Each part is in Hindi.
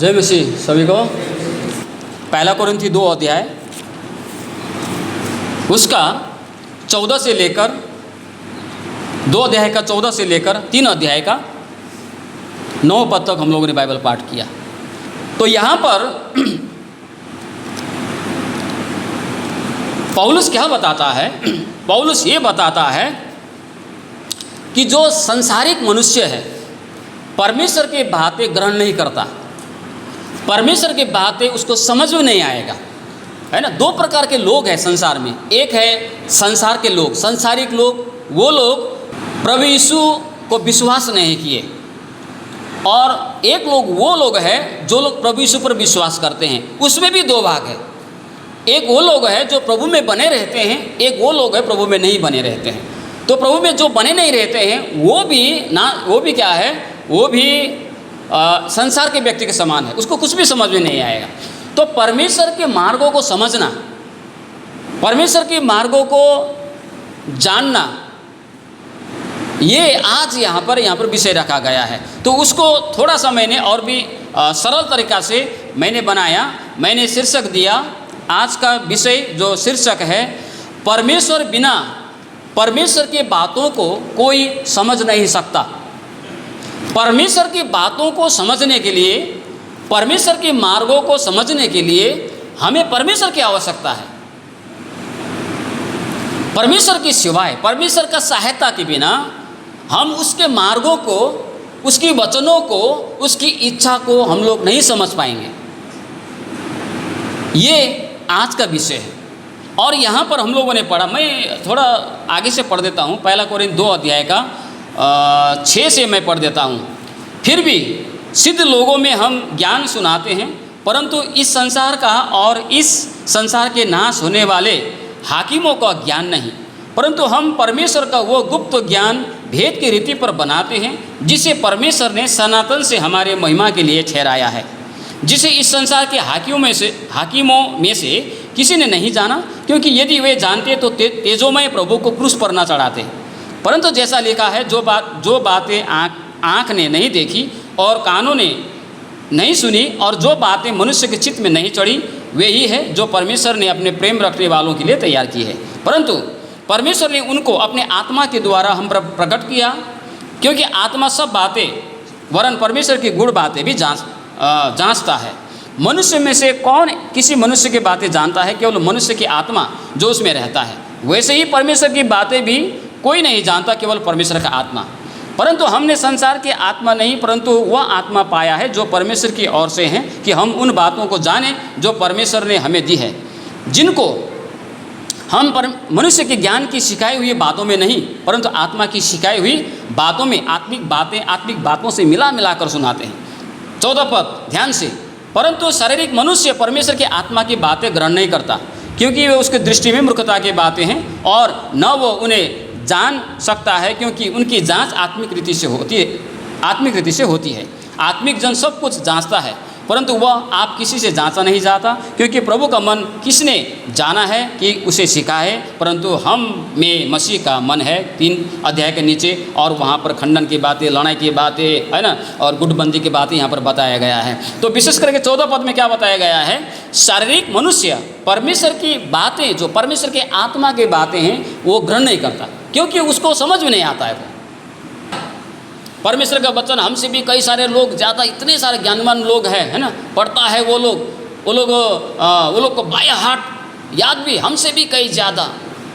जय मसीह सभी को। पहला कोरिन्थी 2 अध्याय उसका 14 से लेकर 2 अध्याय का 14 से लेकर 3 अध्याय का 9 पद तक हम लोगों ने बाइबल पाठ किया। तो यहाँ पर पौलुस क्या बताता है? पौलुस ये बताता है कि जो संसारिक मनुष्य है परमेश्वर की बातें ग्रहण नहीं करता, परमेश्वर की बातें उसको समझ में नहीं आएगा, है ना। 2 प्रकार के लोग हैं संसार में। एक है संसार के लोग, संसारिक लोग, वो लोग प्रभु यीशु को विश्वास नहीं किए, और एक लोग वो लोग हैं जो लोग प्रभु यीशु पर विश्वास करते हैं। उसमें भी 2 भाग है। एक वो लोग हैं जो प्रभु में बने रहते हैं, एक वो लोग हैं प्रभु में नहीं बने रहते हैं। तो प्रभु में जो बने नहीं रहते हैं वो भी क्या है, वो भी संसार के व्यक्ति के समान है, उसको कुछ भी समझ में नहीं आएगा। तो परमेश्वर के मार्गों को समझना, परमेश्वर के मार्गों को जानना, ये आज यहाँ पर विषय रखा गया है। तो उसको थोड़ा सा मैंने और भी सरल तरीका से मैंने बनाया। मैंने शीर्षक दिया, आज का विषय जो शीर्षक है, परमेश्वर बिना परमेश्वर की बातों को कोई समझ नहीं सकता। परमेश्वर की बातों को समझने के लिए, परमेश्वर के मार्गों को समझने के लिए हमें परमेश्वर की आवश्यकता है। परमेश्वर की सिवाय, परमेश्वर का सहायता के बिना हम उसके मार्गों को, उसकी वचनों को, उसकी इच्छा को हम लोग नहीं समझ पाएंगे। ये आज का विषय है। और यहाँ पर हम लोगों ने पढ़ा, मैं थोड़ा आगे से पढ़ देता हूँ। पहला कोरिन्थ 2 अध्याय का 6 से मैं पढ़ देता हूँ। फिर भी सिद्ध लोगों में हम ज्ञान सुनाते हैं, परंतु इस संसार का और इस संसार के नाश होने वाले हाकिमों का ज्ञान नहीं, परंतु हम परमेश्वर का वो गुप्त ज्ञान भेद की रीति पर बनाते हैं, जिसे परमेश्वर ने सनातन से हमारे महिमा के लिए ठहराया है, जिसे इस संसार के हाकिमों में से किसी ने नहीं जाना, क्योंकि यदि वे जानते तो तेजोमय प्रभु को क्रूस पर न चढ़ाते। परंतु जैसा लिखा है, जो बातें आँख ने नहीं देखी और कानों ने नहीं सुनी और जो बातें मनुष्य के चित्त में नहीं चढ़ी, वे ही है जो परमेश्वर ने अपने प्रेम रखने वालों के लिए तैयार की है। परंतु परमेश्वर ने उनको अपने आत्मा के द्वारा हम पर प्रकट किया, क्योंकि आत्मा सब बातें वरन परमेश्वर की गुण बातें भी जांचता है। मनुष्य में से कौन किसी मनुष्य की बातें जानता है? केवल मनुष्य की आत्मा जो उसमें रहता है। वैसे ही परमेश्वर की बातें भी कोई नहीं जानता, केवल परमेश्वर का आत्मा। परंतु हमने संसार की आत्मा नहीं, परंतु वह आत्मा पाया है जो परमेश्वर की ओर से हैं, कि हम उन बातों को जानें जो परमेश्वर ने हमें दी है, जिनको हम मनुष्य के ज्ञान की सिखाई हुई बातों में नहीं, परंतु आत्मा की सिखाई हुई बातों में आत्मिक बातों से मिला कर सुनाते हैं। 14 पद ध्यान से। परंतु शारीरिक मनुष्य परमेश्वर की आत्मा की बातें ग्रहण नहीं करता, क्योंकि वे उसकी दृष्टि में मूर्खता की बातें हैं, और न वो उन्हें जान सकता है, क्योंकि उनकी जांच आत्मिक रीति से होती है। आत्मिक जन सब कुछ जांचता है, परंतु वह आप किसी से जांचा नहीं जाता, क्योंकि प्रभु का मन किसने जाना है कि उसे सिखाए। परंतु हम में मसीह का मन है। 3 अध्याय के नीचे, और वहाँ पर खंडन की बातें, लड़ाई की बातें, है ना, और गुटबंदी की बातें यहाँ पर बताया गया है। तो विशेष करके 14 पद में क्या बताया गया है? शारीरिक मनुष्य परमेश्वर की बातें, जो परमेश्वर के आत्मा की बातें हैं, वो ग्रहण नहीं करता, क्योंकि उसको समझ में नहीं आता है। परमेश्वर का वचन हमसे भी कई सारे लोग ज़्यादा, इतने सारे ज्ञानवान लोग हैं, है ना, पढ़ता है वो लोग को बाया हाथ याद भी हमसे भी कई ज़्यादा,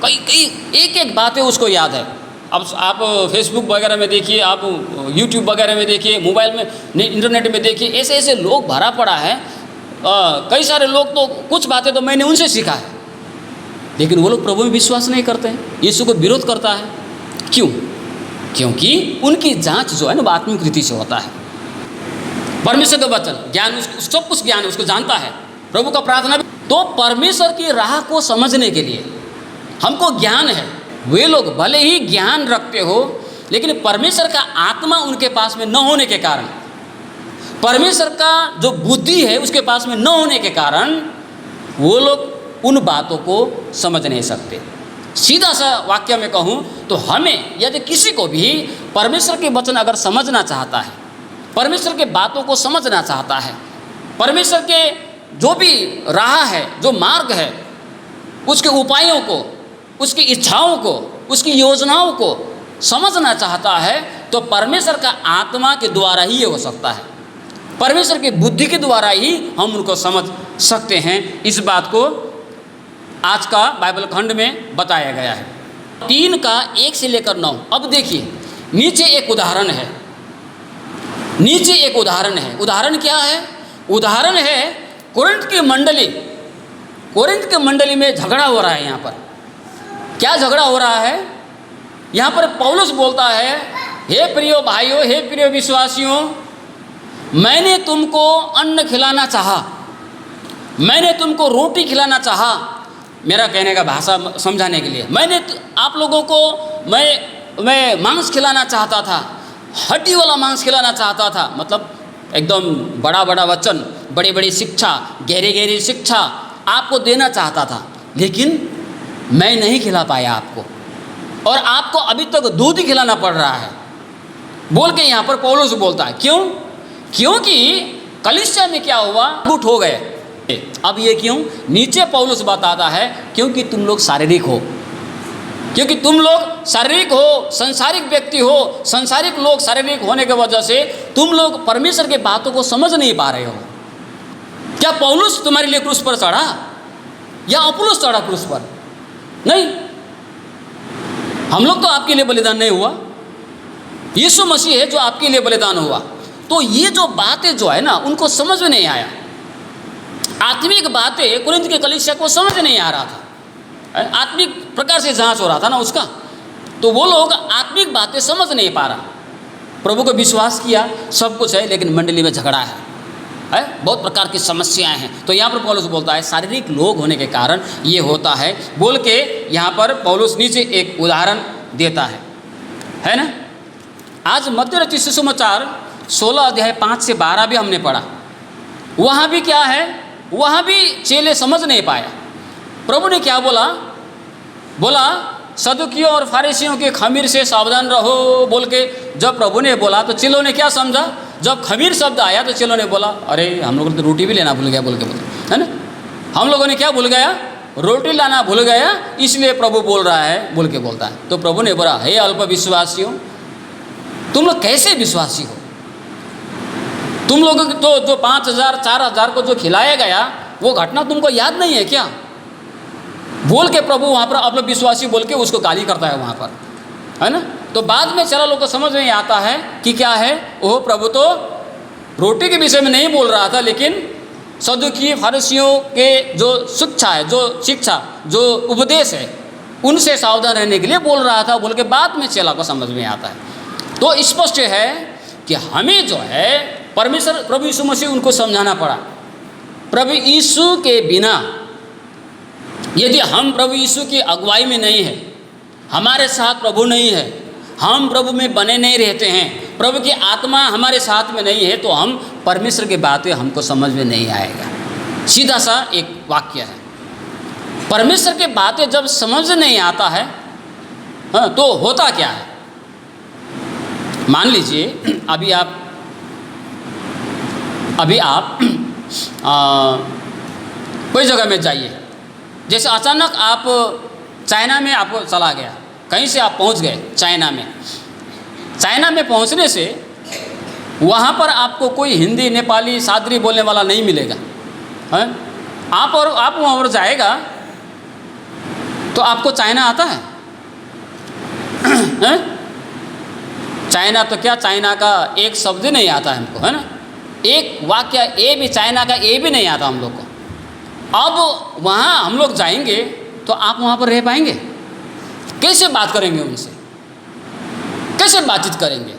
कई एक बातें उसको याद है। अब आप फेसबुक वगैरह में देखिए, आप यूट्यूब वगैरह में देखिए, मोबाइल में, इंटरनेट में देखिए, ऐसे लोग भरा पड़ा है। कई सारे लोग तो कुछ बातें तो मैंने उनसे सीखा है, लेकिन वो लोग प्रभु में विश्वास नहीं करते हैं, यीशु को विरोध करता है। क्यों? क्योंकि उनकी जांच जो है ना, आत्मिक रीति से होता है। परमेश्वर का वचन ज्ञान, सब कुछ ज्ञान उसको जानता है, प्रभु का प्रार्थना भी। तो परमेश्वर की राह को समझने के लिए हमको ज्ञान है। वे लोग भले ही ज्ञान रखते हो, लेकिन परमेश्वर का आत्मा उनके पास में न होने के कारण, परमेश्वर का जो बुद्धि है उसके पास में न होने के कारण, वो लोग उन बातों को समझ नहीं सकते। सीधा सा वाक्य में कहूँ तो हमें, यदि किसी को भी परमेश्वर के वचन अगर समझना चाहता है, परमेश्वर के बातों को समझना चाहता है, परमेश्वर के जो भी राह है, जो मार्ग है, उसके उपायों को, उसकी इच्छाओं को, उसकी योजनाओं को समझना चाहता है तो परमेश्वर का आत्मा के द्वारा ही ये हो सकता है। परमेश्वर की बुद्धि के द्वारा ही हम उनको समझ सकते हैं। इस बात को आज का बाइबल खंड में बताया गया है। 3 का 1 से लेकर 9। अब देखिए, नीचे एक उदाहरण है, नीचे एक उदाहरण है। उदाहरण क्या है? उदाहरण है कोरिन्थ की मंडली, कोरिन्थ की मंडली में झगड़ा हो रहा है। यहाँ पर क्या झगड़ा हो रहा है? यहाँ पर पौलुस बोलता है, हे प्रियो भाइयों, हे प्रियो विश्वासियों, मैंने तुमको अन्न खिलाना चाहा, मैंने तुमको रोटी खिलाना चाहा। मेरा कहने का भाषा समझाने के लिए, मैंने आप लोगों को मैं मांस खिलाना चाहता था, हड्डी वाला मांस खिलाना चाहता था। मतलब एकदम बड़ा बड़ा वचन, बड़ी बड़ी शिक्षा, गहरी गहरी शिक्षा आपको देना चाहता था, लेकिन मैं नहीं खिला पाया आपको, और आपको अभी तक दूध ही खिलाना पड़ रहा है बोल के यहाँ पर पौलुस बोलता है। क्यों? क्योंकि कलीसिया में क्या हुआ, गुट हो गए। अब ये क्यों? नीचे पौलुस बताता है, क्योंकि तुम लोग शारीरिक हो, क्योंकि तुम लोग शारीरिक हो, संसारिक व्यक्ति हो। संसारिक लोग शारीरिक होने की वजह से तुम लोग परमेश्वर के बातों को समझ नहीं पा रहे हो। क्या पौलुस तुम्हारे लिए क्रूस पर चढ़ा या अपुल्लोस चढ़ा क्रूस पर? नहीं, हम लोग तो आपके लिए बलिदान नहीं हुआ, यीशु मसीह है जो आपके लिए बलिदान हुआ। तो ये जो बातें जो है ना, उनको समझ में नहीं आया। आत्मिक बातें कोरिन्थ के कलीसिया को समझ नहीं आ रहा था। आत्मिक प्रकार से जांच हो रहा था ना उसका, तो वो लोग आत्मिक बातें समझ नहीं पा रहा। प्रभु को विश्वास किया, सब कुछ है, लेकिन मंडली में झगड़ा है, बहुत प्रकार की समस्याएं हैं। तो यहाँ पर पौलुस बोलता है शारीरिक लोग होने के कारण ये होता है बोल के यहाँ पर पौलुस नीचे एक उदाहरण देता है ना। आज मत्ती रचित सुसमाचार 16 अध्याय 5 से 12 भी हमने पढ़ा। वहाँ भी क्या है, वहाँ भी चेले समझ नहीं पाया। प्रभु ने क्या बोला? बोला सदुकियों और फारिसियों के खमीर से सावधान रहो बोल के जब प्रभु ने बोला तो चेलों ने क्या समझा? जब खमीर शब्द आया तो चेलों ने बोला, अरे हम लोगों ने तो रोटी भी लेना भूल गया बोल के बोला, है ना। हम लोगों ने क्या भूल गया? रोटी लाना भूल गया, इसलिए प्रभु बोल रहा है बोल के बोलता है। तो प्रभु ने बोला, हे अल्प विश्वासियों, तुम लोग कैसे विश्वासी हो? तुम लोगों को जो 5,000 4,000 को जो खिलाया गया वो घटना तुमको याद नहीं है क्या? बोल के प्रभु वहाँ पर अल्प विश्वासी बोल के उसको गाली करता है वहाँ पर, है ना। तो बाद में चला लोग को समझ नहीं आता है कि क्या है, ओह प्रभु तो रोटी के विषय में नहीं बोल रहा था, लेकिन सदुकी फरीसियों के जो शिक्षा है, जो उपदेश है, उनसे सावधान रहने के लिए बोल रहा था बोल के बाद में चेला को समझ में आता है। तो स्पष्ट है कि हमें जो है परमेश्वर प्रभु यीशु मसीह उनको समझाना पड़ा। प्रभु यीशु के बिना यदि हम प्रभु यीशु की अगुवाई में नहीं है, हमारे साथ प्रभु नहीं है, हम प्रभु में बने नहीं रहते हैं, प्रभु की आत्मा हमारे साथ में नहीं है, तो हम परमेश्वर की बातें हमको समझ में नहीं आएगा। सीधा सा एक वाक्य है। परमेश्वर की बातें जब समझ नहीं आता है तो होता क्या है? मान लीजिए अभी आप कोई जगह में जाइए, जैसे अचानक आप चाइना में आपको चला गया, कहीं से आप पहुंच गए चाइना में। चाइना में पहुंचने से वहाँ पर आपको कोई हिंदी, नेपाली, सादरी बोलने वाला नहीं मिलेगा, है? आप वहाँ पर जाएगा तो आपको चाइना आता है? चाइना तो क्या, चाइना का एक शब्द नहीं आता है हमको, है ना। एक वाक्य ए भी, चाइना का ए भी नहीं आता हम लोग को। अब वहाँ हम लोग जाएंगे तो आप वहाँ पर रह पाएंगे? कैसे बात करेंगे उनसे? कैसे बातचीत करेंगे?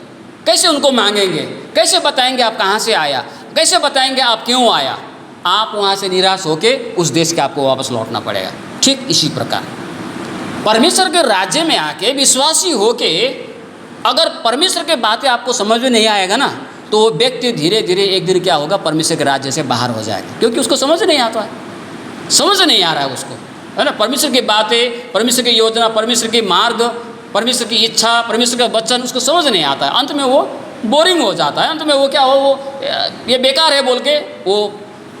कैसे उनको मांगेंगे? कैसे बताएंगे आप कहाँ से आया? कैसे बताएंगे आप क्यों आया? आप वहाँ से निराश होके उस देश के आपको वापस लौटना पड़ेगा। ठीक इसी प्रकार परमेश्वर के राज्य में आके विश्वासी होके अगर परमेश्वर के बातें आपको समझ में नहीं आएगा ना, तो वो व्यक्ति धीरे धीरे एक दिन क्या होगा, परमेश्वर के राज्य से बाहर हो जाएगा, क्योंकि उसको समझ नहीं आता है, समझ नहीं आ रहा है उसको, है ना। परमेश्वर की बातें, परमेश्वर की योजना, परमेश्वर की मार्ग, परमेश्वर की इच्छा, परमेश्वर का वचन उसको समझ नहीं आता है। अंत में वो बोरिंग हो जाता है। अंत में वो क्या हो, वो ये बेकार है बोल के वो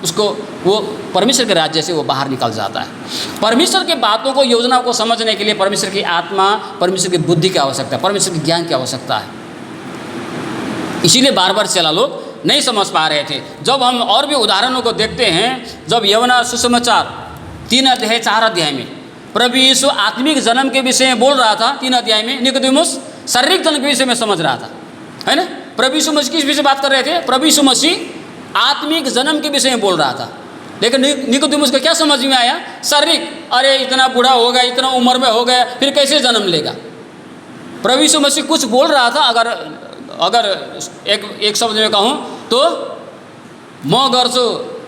उसको वो परमेश्वर के राज्य से वो बाहर निकल जाता है। परमेश्वर की बातों को, योजनाओं को समझने के लिए परमेश्वर की आत्मा, परमेश्वर की बुद्धि की आवश्यकता है, परमेश्वर के ज्ञान की आवश्यकता है। इसीलिए बार बार चेला लोग नहीं समझ पा रहे थे। जब हम और भी उदाहरणों को देखते हैं, जब यूहन्ना सुसमाचार 3 अध्याय 4 अध्याय में प्रभु यीशु आत्मिक जन्म के विषय में बोल रहा था। 3 अध्याय में निकोदेमुस शारीरिक जन्म के विषय में समझ रहा था, है ना। प्रभु यीशु मसीह किस विषय बात कर रहे थे? प्रभु यीशु मसीह आत्मिक जन्म के विषय में बोल रहा था। लेकिन निकोदेमुस को क्या समझ में आया? शारीरिक, अरे इतना बूढ़ा हो गया, इतना उम्र में हो गया, फिर कैसे जन्म लेगा? प्रभु यीशु मसीह कुछ बोल रहा था। अगर एक शब्द में कहूँ तो म गर्छु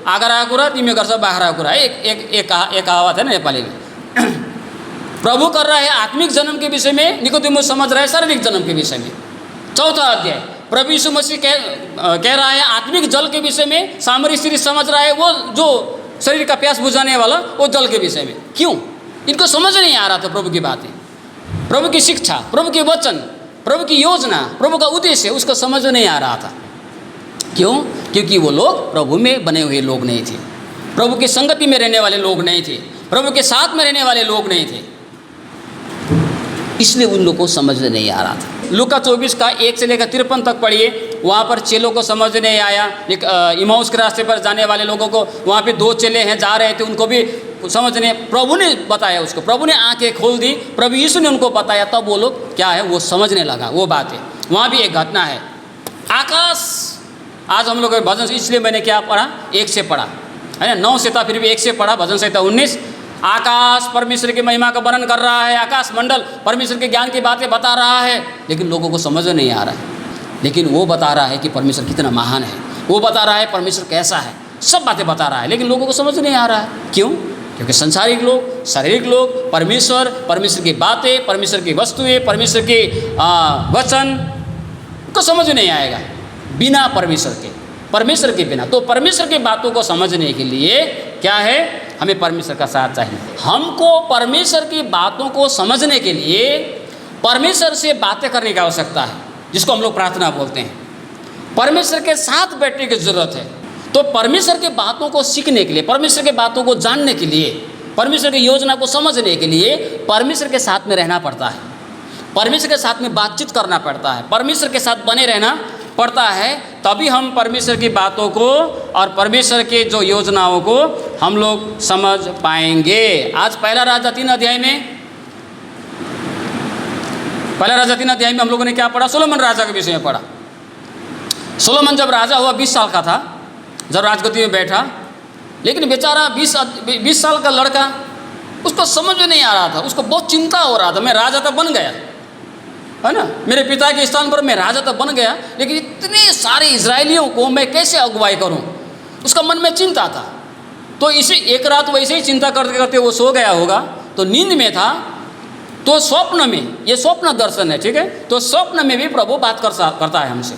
आगरा कुरा, तिमी गर्छ बाख्रा कुरा। एक कहावत है ना नेपाली में। प्रभु कर रहा है आत्मिक जन्म के विषय में, निकोदेमुस समझ रहा है शारीरिक जन्म के विषय में। 4था अध्याय प्रभु यीशु मसीह कह रहा है आत्मिक जल के विषय में, सामरी स्त्री समझ रहा है वो जो शरीर का प्यास बुझाने वाला वो जल के विषय में। क्यों? इनको समझ नहीं आ रहा था प्रभु की बातें, प्रभु की शिक्षा, प्रभु के वचन, प्रभु की योजना, प्रभु का उद्देश्य उसको समझ नहीं आ रहा था। क्यों? क्योंकि वो लोग प्रभु में बने हुए लोग नहीं थे, प्रभु की संगति में रहने वाले लोग नहीं थे, प्रभु के साथ में रहने वाले लोग नहीं थे, इसलिए उन लोगों को समझ नहीं आ रहा था। लूका 24 का 1 से लेकर 53 तक पढ़िए। वहाँ पर चेलों को समझ नहीं आया। इमाउस के रास्ते पर जाने वाले लोगों को, वहाँ पे 2 चेले हैं जा रहे थे, उनको भी समझ नहीं, प्रभु ने बताया उसको, प्रभु ने आंखें खोल दी, प्रभु यीशु ने उनको बताया, तब वो लोग क्या है वो समझने लगा वो बात है। वहाँ भी एक घटना है। आकाश, आज हम लोग भजन, इसलिए मैंने क्या पढ़ा? 1 से पढ़ा, है ना। 9 से था, फिर भी 1 से पढ़ा। भजन संहिता 19। आकाश परमेश्वर की महिमा का वर्णन कर रहा है, आकाश मंडल परमेश्वर के ज्ञान की बातें बता रहा है, लेकिन लोगों को समझ नहीं आ रहा है। लेकिन वो बता रहा है कि परमेश्वर कितना महान है, वो बता रहा है परमेश्वर कैसा है, सब बातें बता रहा है, लेकिन लोगों को समझ नहीं आ रहा है। क्यों? क्योंकि संसारिक लोग, शारीरिक लोग परमेश्वर की बातें, परमेश्वर की वस्तुएं, परमेश्वर के वचन को समझ नहीं आएगा बिना परमेश्वर के बिना। तो परमेश्वर की बातों को समझने के लिए क्या है? हमें परमेश्वर का साथ चाहिए। हमको परमेश्वर की बातों को समझने के लिए परमेश्वर से बातें करने की आवश्यकता है, जिसको हम लोग प्रार्थना बोलते हैं। परमेश्वर के साथ बैठने की जरूरत है। तो परमेश्वर की बातों को सीखने के लिए, परमेश्वर की बातों को जानने के लिए, परमेश्वर की योजना को समझने के लिए परमेश्वर के साथ में रहना पड़ता है, परमेश्वर के साथ में बातचीत करना पड़ता है, परमेश्वर के साथ बने रहना पड़ता है। तभी हम परमेश्वर की बातों को और परमेश्वर के जो योजनाओं को हम लोग समझ पाएंगे। आज पहला राजा 3 अध्याय में हम लोगों ने क्या पढ़ा? सोलोमन राजा के विषय में पढ़ा। सोलोमन जब राजा हुआ 20 साल का था, जब राजगद्दी में बैठा, लेकिन बेचारा 20 साल का लड़का, उसको समझ में नहीं आ रहा था, उसको बहुत चिंता हो रहा था। मैं राजा तो बन गया, है ना, मेरे पिता के स्थान पर मैं राजा तो बन गया, लेकिन इतने सारे इजरायलियों को मैं कैसे अगुवाई करूं? उसका मन में चिंता था। तो इसे एक रात वैसे ही चिंता करते करते वो सो गया होगा। तो नींद में था, तो स्वप्न में, ये स्वप्न दर्शन है, ठीक है। तो स्वप्न में भी प्रभु बात करता है हमसे।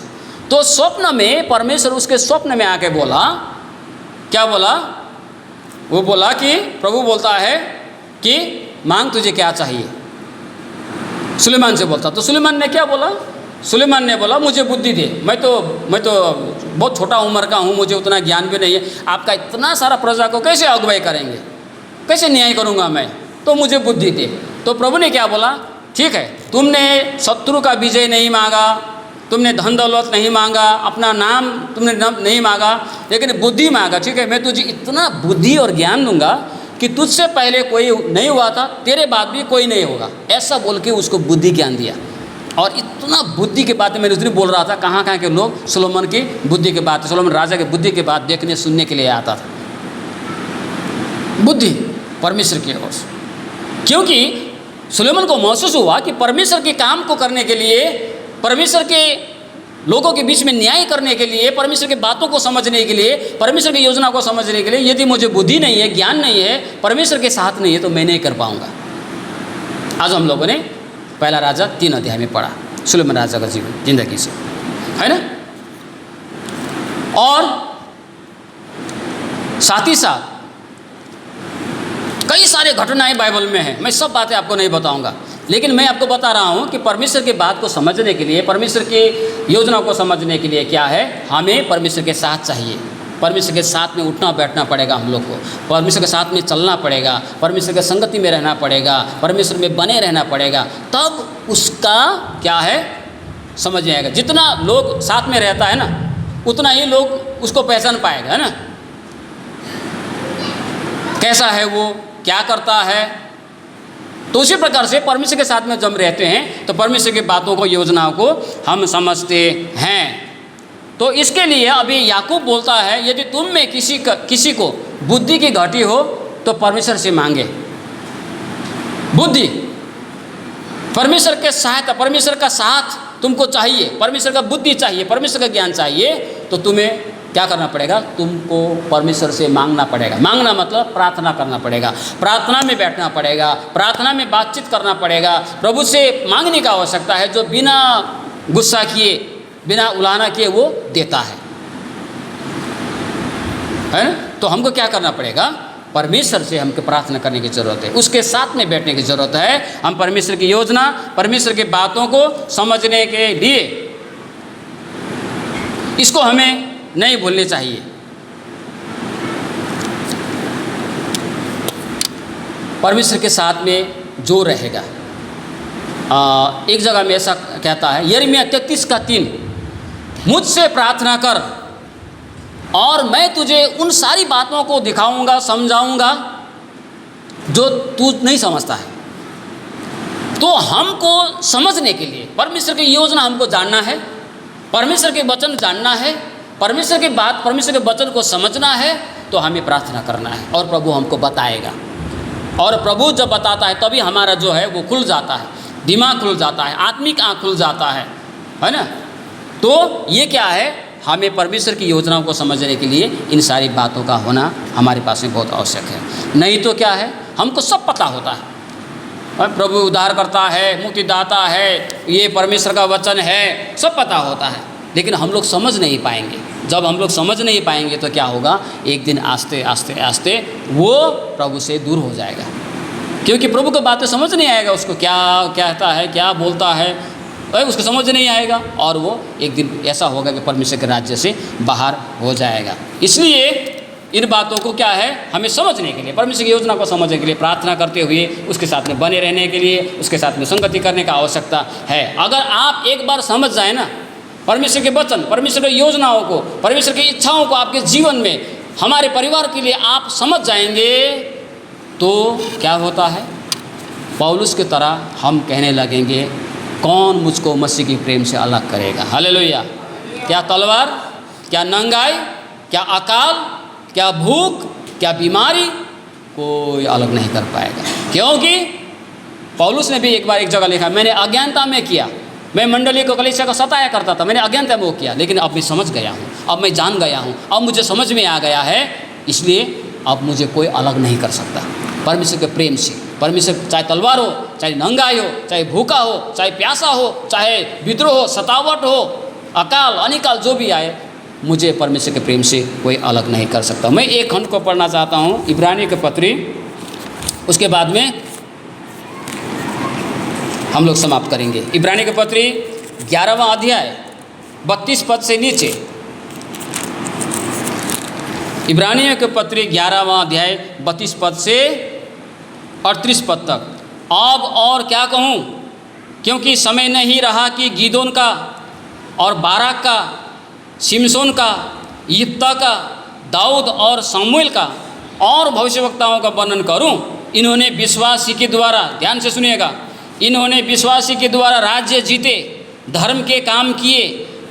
तो स्वप्न में परमेश्वर उसके स्वप्न में आके बोला, क्या बोला? वो बोला कि प्रभु बोलता है कि मांग तुझे क्या चाहिए, सुलेमान से बोलता। तो सुलेमान ने क्या बोला? सुलेमान ने बोला मुझे बुद्धि दे, मैं तो बहुत छोटा उम्र का हूँ, मुझे उतना ज्ञान भी नहीं है, आपका इतना सारा प्रजा को कैसे अगुवाई करेंगे, कैसे न्याय करूँगा मैं, तो मुझे बुद्धि दे। तो प्रभु ने क्या बोला? ठीक है, तुमने शत्रु का विजय नहीं मांगा, तुमने धन दौलत नहीं मांगा, अपना नाम तुमने नहीं मांगा, लेकिन बुद्धि मांगा। ठीक है, मैं तुझे इतना बुद्धि और ज्ञान दूंगा कि तुझसे पहले कोई नहीं हुआ था, तेरे बाद भी कोई नहीं होगा, ऐसा बोल के उसको बुद्धि ज्ञान दिया। और इतना बुद्धि की बातें मैं उस दिन बोल रहा था, कहाँ कहाँ के लोग सोलोमन की बुद्धि की बात, सोलोमन राजा की बुद्धि की बात देखने सुनने के लिए आता था। बुद्धि परमेश्वर की ओर से, क्योंकि सोलोमन को महसूस हुआ कि परमेश्वर के काम को करने के लिए, परमेश्वर के लोगों के बीच में न्याय करने के लिए, परमेश्वर की बातों को समझने के लिए, परमेश्वर की योजना को समझने के लिए, यदि मुझे बुद्धि नहीं है, ज्ञान नहीं है, परमेश्वर के साथ नहीं है, तो मैं नहीं कर पाऊंगा। आज हम लोगों ने पहला राजा 3 अध्याय में पढ़ा, सुलेमान राजा का जीवन जिंदगी से, है ना। और साथ ही साथ कई सारे घटनाएं बाइबल में हैं, मैं सब बातें आपको नहीं बताऊंगा, लेकिन मैं आपको बता रहा हूं कि परमेश्वर की बात को समझने के लिए, परमेश्वर की योजना को समझने के लिए क्या है, हमें परमेश्वर के साथ चाहिए, परमेश्वर के साथ में उठना बैठना पड़ेगा हम लोग को, परमेश्वर के साथ में चलना पड़ेगा, परमेश्वर के संगति में रहना पड़ेगा, परमेश्वर में बने रहना पड़ेगा, तब उसका क्या है समझ में आएगा। जितना लोग साथ में रहता है ना, उतना ही लोग उसको पहचान पाएगा, है ना, कैसा है वो, क्या करता है। तो उसी प्रकार से परमेश्वर के साथ में जब रहते हैं तो परमेश्वर की बातों को, योजनाओं को हम समझते हैं। तो इसके लिए अभी याकूब बोलता है, यदि तुम में किसी को बुद्धि की घटी हो तो परमेश्वर से मांगे। बुद्धि, परमेश्वर के सहायता, परमेश्वर का साथ तुमको चाहिए, परमेश्वर का बुद्धि चाहिए, परमेश्वर का ज्ञान चाहिए, तो तुम्हें क्या करना पड़ेगा, तुमको परमेश्वर से मांगना पड़ेगा। मांगना मतलब प्रार्थना करना पड़ेगा, प्रार्थना में बैठना पड़ेगा, प्रार्थना में बातचीत करना पड़ेगा। प्रभु से मांगने का आवश्यकता है, जो बिना गुस्सा किए, बिना उलाहना किए वो देता है ना। तो हमको क्या करना पड़ेगा, परमेश्वर से हमको प्रार्थना करने की ज़रूरत है, उसके साथ में बैठने की ज़रूरत है। हम परमेश्वर की योजना, परमेश्वर की बातों को समझने के लिए इसको हमें नहीं भूलनी चाहिए। परमेश्वर के साथ में जो रहेगा, एक जगह में ऐसा कहता है, यिर्मयाह 33:3, मुझसे प्रार्थना कर और मैं तुझे उन सारी बातों को दिखाऊंगा, समझाऊंगा जो तू नहीं समझता है। तो हमको समझने के लिए परमेश्वर की योजना हमको जानना है, परमेश्वर के वचन जानना है, परमेश्वर की बात, परमेश्वर के वचन को समझना है, तो हमें प्रार्थना करना है और प्रभु हमको बताएगा। और प्रभु जब बताता है तभी हमारा जो है वो खुल जाता है, दिमाग खुल जाता है, आत्मिक आँख खुल जाता है ना। तो ये क्या है, हमें परमेश्वर की योजनाओं को समझने के लिए इन सारी बातों का होना हमारे पास में बहुत आवश्यक है। नहीं तो क्या है, हमको सब पता होता है, प्रभु उद्धार करता है, मुक्तिदाता है, ये परमेश्वर का वचन है, सब पता होता है, लेकिन हम लोग समझ नहीं पाएंगे। जब हम लोग समझ नहीं पाएंगे तो क्या होगा, एक दिन आस्ते आस्ते आस्ते वो प्रभु से दूर हो जाएगा, क्योंकि प्रभु की बातें समझ नहीं आएगा, उसको क्या कहता है, क्या बोलता है, उसको समझ नहीं आएगा, और वो एक दिन ऐसा होगा कि परमेश्वर के राज्य से बाहर हो जाएगा। इसलिए इन बातों को क्या है, हमें समझने के लिए, परमेश्वर की योजना को समझने के लिए, प्रार्थना करते हुए उसके साथ में बने रहने के लिए, उसके साथ में संगति करने का आवश्यकता है। अगर आप एक बार समझ जाए ना परमेश्वर के वचन, परमेश्वर की योजनाओं को, परमेश्वर की इच्छाओं को आपके जीवन में, हमारे परिवार के लिए आप समझ जाएंगे, तो क्या होता है, पौलुस की तरह हम कहने लगेंगे, कौन मुझको मसीह के प्रेम से अलग करेगा। हालेलुया। क्या तलवार, क्या नंगाई, क्या अकाल, क्या भूख, क्या बीमारी, कोई अलग नहीं कर पाएगा। क्योंकि पौलुस ने भी एक बार एक जगह लिखा, मैंने अज्ञानता में किया, मैं मंडली को, कलीसिया को सताया करता था, मैंने अज्ञानता में वो किया, लेकिन अब मैं समझ गया हूँ, अब मैं जान गया हूँ, अब मुझे समझ में आ गया है, इसलिए अब मुझे कोई अलग नहीं कर सकता परमेश्वर के प्रेम से। परमेश्वर चाहे तलवार हो, चाहे नंगाई हो, चाहे भूखा हो, चाहे प्यासा हो, चाहे विद्रोह हो, सतावट हो, अकाल अनिकाल जो भी आए, मुझे परमेश्वर के प्रेम से कोई अलग नहीं कर सकता। मैं एक खंड को पढ़ना चाहता हूँ, इब्रानियों की पत्री, उसके बाद में हम लोग समाप्त करेंगे। इब्रानियों की पत्री 11वां अध्याय 32 पद से नीचे, इब्रानियों की पत्री 11वां अध्याय 32 पद से 38 पद तक। अब और क्या कहूँ, क्योंकि समय नहीं रहा कि गीदोन का और बाराक का, शिमशोन का, यिप्ता का, दाऊद और शमूएल का और भविष्यवक्ताओं का वर्णन करूं। इन्होंने विश्वासी के द्वारा, ध्यान से सुनिएगा, इन्होंने विश्वासी के द्वारा राज्य जीते, धर्म के काम किए,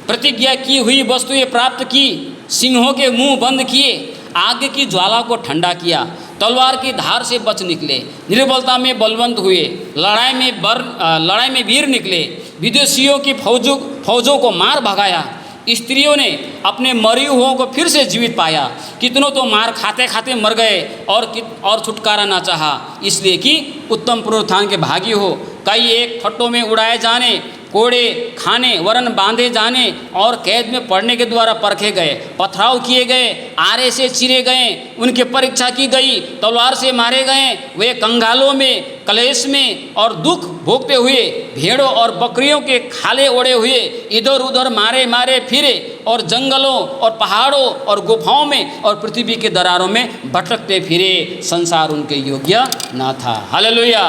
प्रतिज्ञा की हुई वस्तुएं प्राप्त की, सिंहों के मुंह बंद किए, आग की ज्वाला को ठंडा किया, तलवार की धार से बच निकले, निर्बलता में बलवंत हुए, लड़ाई में वीर निकले, विदेशियों की फौजों को मार भगाया, स्त्रियों ने अपने मरे हुओं को फिर से जीवित पाया, कितनों तो मार खाते खाते मर गए और छुटकारा ना चाहा, इसलिए कि उत्तम पुनरुत्थान के भागी हो। कई एक फट्टों में उड़ाए जाने, कोड़े खाने वरन बांधे जाने और कैद में पड़ने के द्वारा परखे गए, पथराव किए गए, आरे से चीरे गए, उनकी परीक्षा की गई, तलवार से मारे गए, वे कंगालों में, कलेश में और दुख भोगते हुए, भेड़ों और बकरियों के खाले ओढ़े हुए इधर उधर मारे मारे फिरे, और जंगलों और पहाड़ों और गुफाओं में और पृथ्वी के दरारों में भटकते फिरे, संसार उनके योग्य ना था। हालेलुया।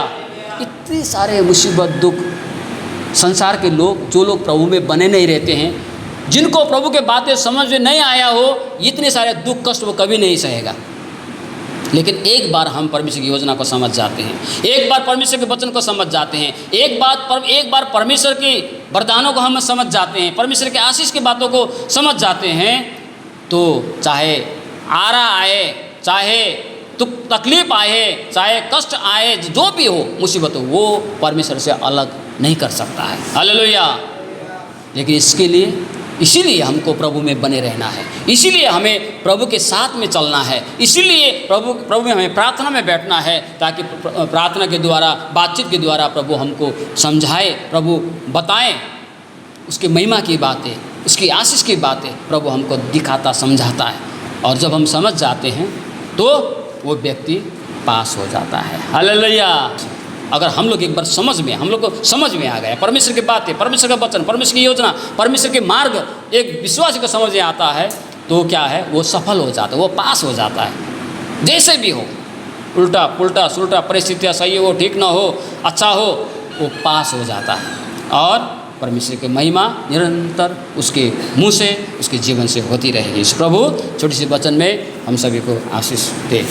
इतने सारे मुसीबत दुख, संसार के लोग, जो लोग प्रभु में बने नहीं रहते हैं, जिनको प्रभु के बातें समझ में नहीं आया हो, इतने सारे दुख कष्ट वो कभी नहीं सहेगा। लेकिन एक बार हम परमेश्वर की योजना को समझ जाते हैं, एक बार परमेश्वर के वचन को समझ जाते हैं, एक बार परमेश्वर के वरदानों को हम समझ जाते हैं, परमेश्वर के आशीष की बातों को समझ जाते हैं, तो चाहे आरा आए, चाहे तकलीफ आए, चाहे कष्ट आए, जो भी हो मुसीबत हो, वो परमेश्वर से अलग नहीं कर सकता है। हालेलुया। लेकिन इसीलिए हमको प्रभु में बने रहना है, इसीलिए हमें प्रभु के साथ में चलना है, इसीलिए प्रभु में हमें प्रार्थना में बैठना है, ताकि प्रार्थना के द्वारा, बातचीत के द्वारा प्रभु हमको समझाए, प्रभु बताएं उसकी महिमा की बातें, उसकी आशीष की बातें प्रभु हमको दिखाता समझाता है। और जब हम समझ जाते हैं तो वो व्यक्ति पास हो जाता है। हालेलुया। अगर हम लोग एक बार हम लोग को समझ में आ गया परमेश्वर की बातें, परमेश्वर का वचन, परमेश्वर की योजना, परमेश्वर के मार्ग, एक विश्वासी को समझ में आता है, तो क्या है, वो सफल हो जाता है, वो पास हो जाता है। जैसे भी हो, उल्टा पुल्टा सुल्टा परिस्थितियाँ सही हो, ठीक ना हो, अच्छा हो, वो पास हो जाता है। और परमेश्वर की महिमा निरंतर उसके मुँह से, उसके जीवन से होती रहेगी। इस प्रभु छोटी सी वचन में हम सभी को आशीष दे।